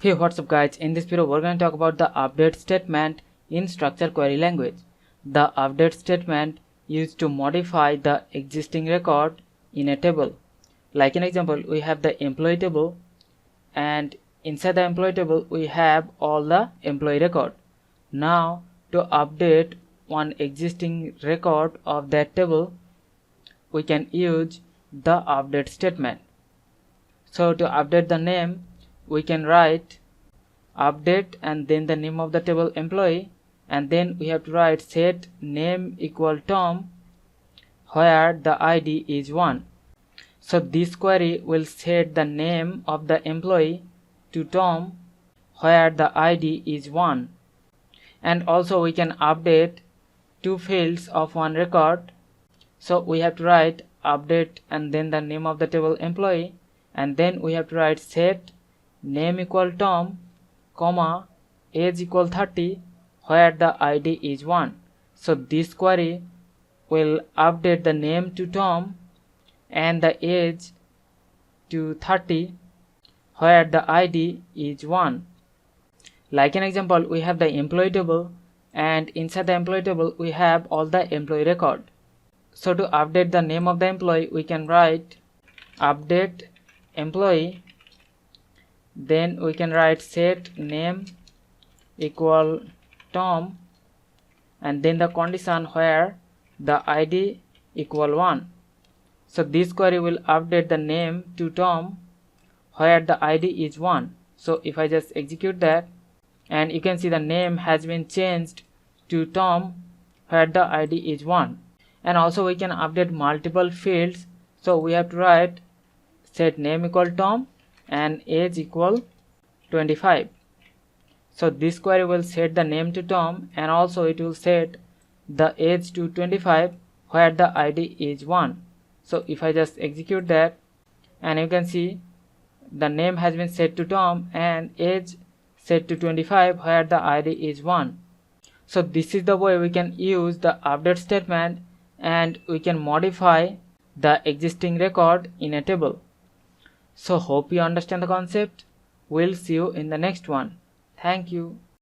Hey, what's up guys, in this video we're going to talk about the update statement in structured query language. The update statement used to modify the existing record in a table. Like an example, we have the employee table, and inside the employee table we have all the employee record. Now to update one existing record of that table, we can use the update statement. So to update the name, we can write update and then the name of the table employee, and then we have to write set name equal Tom where the ID is 1. So this query will set the name of the employee to Tom where the ID is 1. And also we can update two fields of one record. So we have to write update and then the name of the table employee, and then we have to write set name equal Tom comma age equal 30 where the ID is 1. So this query will update the name to Tom and the age to 30 where the ID is 1. Like an example, we have the employee table, and inside the employee table we have all the employee record. So to update the name of the employee, we can write update employee, then we can write set name equal Tom and then the condition where the ID equal 1. So this query will update the name to Tom where the ID is 1. So if I just execute that, and you can see the name has been changed to Tom where the ID is 1. And also we can update multiple fields. So we have to write set name equal Tom and age equal 25. So this query will set the name to Tom and also it will set the age to 25 where the ID is 1. So if I just execute that, and you can see the name has been set to Tom and age set to 25 where the ID is 1. So this is the way we can use the update statement and we can modify the existing record in a table. So hope you understand the concept. We'll see you in the next one. Thank you.